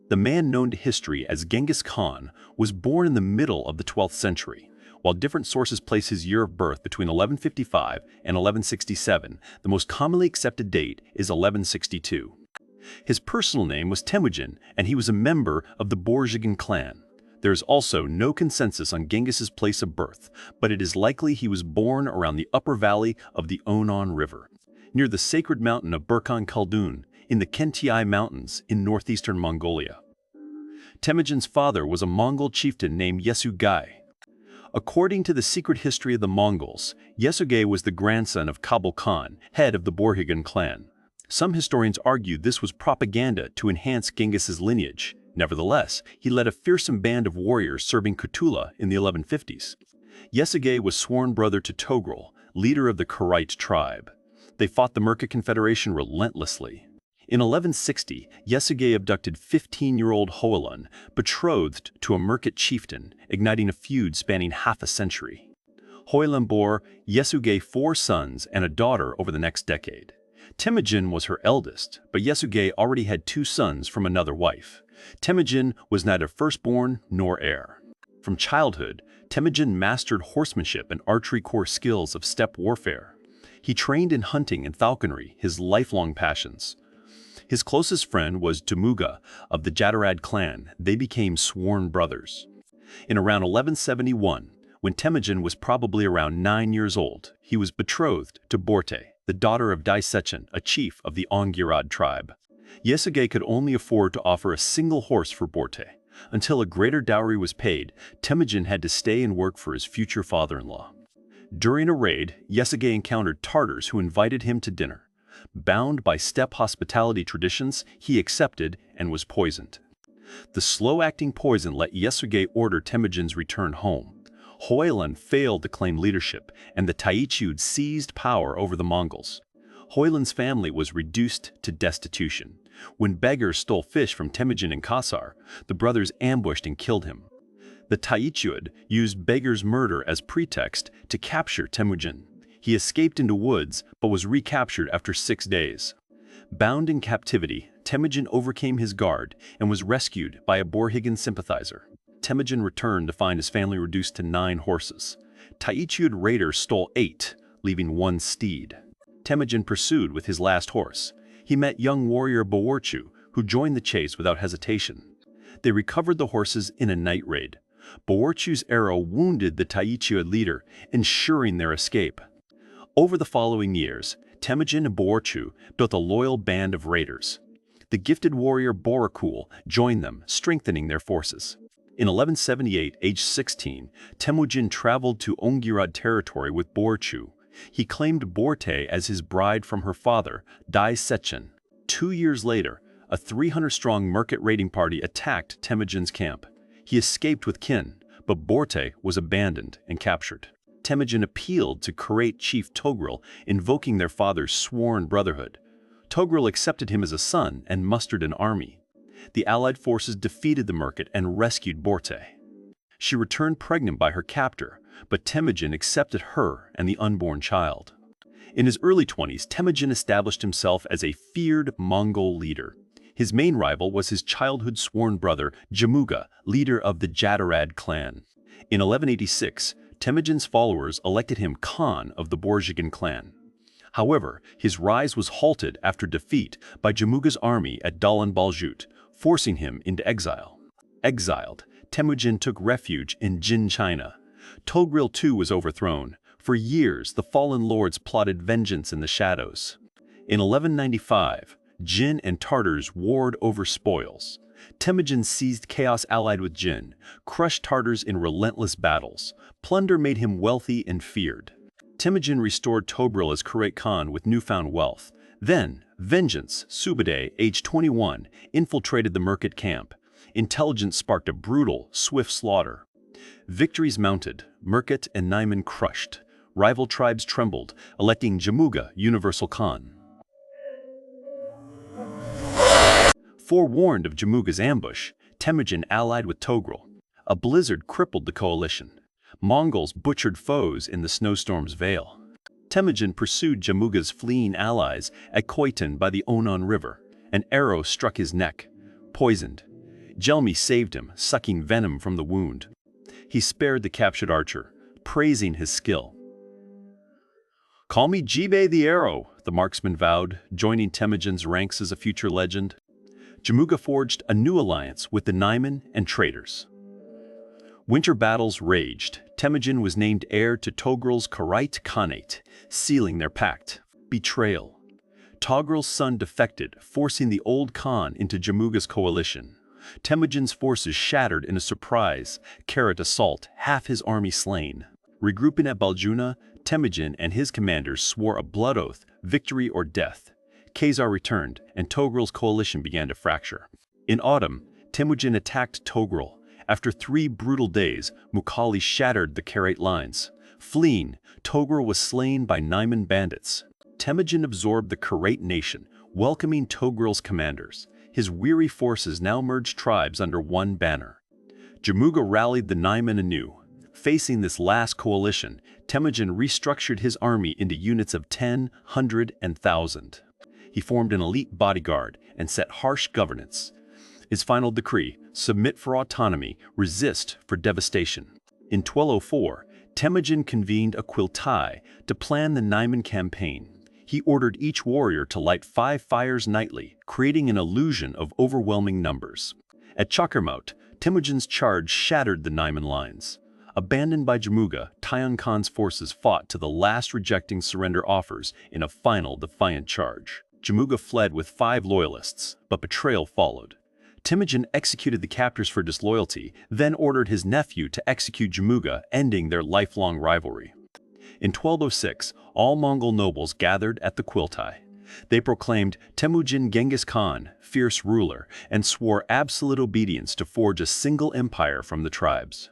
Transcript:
The man known to history as Genghis Khan was born in the middle of the 12th century. While different sources place his year of birth between 1155 and 1167, the most commonly accepted date is 1162. His personal name was Temujin, and he was a member of the Hö'elün clan. There is also no consensus on Genghis's place of birth, but it is likely he was born around the upper valley of the Hö'elün River, near the sacred mountain of Hö'elün in the Kentiai Mountains in northeastern Mongolia. Temujin's father was a Mongol chieftain named Yesügei. According to the secret history of the Mongols, Yesügei was the grandson of Kublai Khan, head of the Hö'elün clan. Some historians argue this was propaganda to enhance Genghis's lineage. Nevertheless, he led a fearsome band of warriors serving Kutula in the 1150s. Yesügei was sworn brother to Togrul, leader of the Karaite tribe. They fought the Merkit Confederation relentlessly. In 1160, Yesügei abducted 15-year-old Hö'elün, betrothed to a Merkit chieftain, igniting a feud spanning half a century. Hö'elün bore Yesügei 4 sons and a daughter over the next decade. Temujin was her eldest, but Yesügei already had 2 sons from another wife. Temujin was neither firstborn nor heir. From childhood, Temujin mastered horsemanship and archery core skills of steppe warfare. He trained in hunting and falconry, his lifelong passions. His closest friend was Temüjin of the Jatarad clan. They became sworn brothers. In around 1171, when Temujin was probably around 9 years old, he was betrothed to Borte, the daughter of Daisechen, a chief of the Ongirad tribe. Yesügei could only afford to offer a single horse for Borte. Until a greater dowry was paid, Temujin had to stay and work for his future father-in-law. During a raid, Yesügei encountered Tartars who invited him to dinner. Bound by steppe hospitality traditions, he accepted and was poisoned. The slow-acting poison let Yesügei order Temujin's return home. Hö'elün failed to claim leadership, and the Taichud seized power over the Mongols. Hö'elün's family was reduced to destitution. When beggars stole fish from Temujin in Kasar, the brothers ambushed and killed him. The Taichud used beggars' murder as pretext to capture Temujin. He escaped into woods, but was recaptured after 6 days. Bound in captivity, Temujin overcame his guard and was rescued by a Hö'elün sympathizer. Temujin returned to find his family reduced to 9 horses. Taichud raiders stole 8, leaving 1 steed. Temujin pursued with his last horse. He met young warrior Boorchu, who joined the chase without hesitation. They recovered the horses in a night raid. Boorchu's arrow wounded the Taichud leader, ensuring their escape. Over the following years, Temujin and Boorchu built a loyal band of raiders. The gifted warrior Borakul joined them, strengthening their forces. In 1178, aged 16, Temujin traveled to Ongirad territory with Boorchu. He claimed Borte as his bride from her father, Daisechen. 2 years later, a 300-strong Merkit raiding party attacked Temujin's camp. He escaped with kin, but Borte was abandoned and captured. Temujin appealed to Karaite chief Togrul, invoking their father's sworn brotherhood. Togrul accepted him as a son and mustered an army. The allied forces defeated the Merkit and rescued Borte. She returned pregnant by her captor, but Temujin accepted her and the unborn child. In his early 20s, Temujin established himself as a feared Mongol leader. His main rival was his childhood sworn brother, Temüjin, leader of the Jatarad clan. In 1186, Temujin's followers elected him Khan of the Hö'elün clan. However, his rise was halted after defeat by Temüjin's army at Dalan Baljut, forcing him into exile. Exiled, Temujin took refuge in Jin, China. Togrul too was overthrown. For years, the fallen lords plotted vengeance in the shadows. In 1195, Jin and Tartars warred over spoils. Temujin seized chaos allied with Jin, crushed Tartars in relentless battles. Plunder made him wealthy and feared. Temujin restored Togrul as Karaite Khan with newfound wealth. Then, vengeance, Subadai, aged 21, infiltrated the Merkit camp. Intelligence sparked a brutal, swift slaughter. Victories mounted, Merkit and Naiman crushed. Rival tribes trembled, electing Temüjin universal Khan. Forewarned of Temüjin's ambush, Temujin allied with Togrul. A blizzard crippled the coalition. Mongols butchered foes in the snowstorm's veil. Temujin pursued Temüjin's fleeing allies at Koitan by the Hö'elün River. An arrow struck his neck. Poisoned, Gelmi saved him, sucking venom from the wound. He spared the captured archer, praising his skill. "Call me Jibei the Arrow," the marksman vowed, joining Temujin's ranks as a future legend. Jamuga forged a new alliance with the Naiman and traders. Winter battles raged. Temujin was named heir to Togrul's Karaite Khanate, sealing their pact. Betrayal. Togrul's son defected, forcing the old Khan into Jamuga's coalition. Temujin's forces shattered in a surprise Karat assault, half his army slain. Regrouping at Baljuna, Temujin and his commanders swore a blood oath, victory or death. Khazar returned, and Togrul's coalition began to fracture. In autumn, Temujin attacked Togrul. After 3 brutal days, Mughali shattered the Karat lines. Fleeing, Togrul was slain by Naiman bandits. Temujin absorbed the Karat nation, welcoming Togrul's commanders. His weary forces now merged tribes under one banner. Jamuga rallied the Naiman anew. Facing this last coalition, Temujin restructured his army into units of 10, 100, and 1,000. He formed an elite bodyguard and set harsh governance. His final decree: submit for autonomy, resist for devastation. In 1204, Temujin convened a Qiltai to plan the Naiman campaign. He ordered each warrior to light 5 fires nightly, creating an illusion of overwhelming numbers. At Chakarmaut, Temujin's charge shattered the Naiman lines. Abandoned by Jamuga, Tayang Khan's forces fought to the last, rejecting surrender offers in a final defiant charge. Jamuga fled with 5 loyalists, but betrayal followed. Temujin executed the captors for disloyalty, then ordered his nephew to execute Jamuga, ending their lifelong rivalry. In 1206, all Mongol nobles gathered at the Qiltai. They proclaimed Temujin Genghis Khan, fierce ruler, and swore absolute obedience to forge a single empire from the tribes.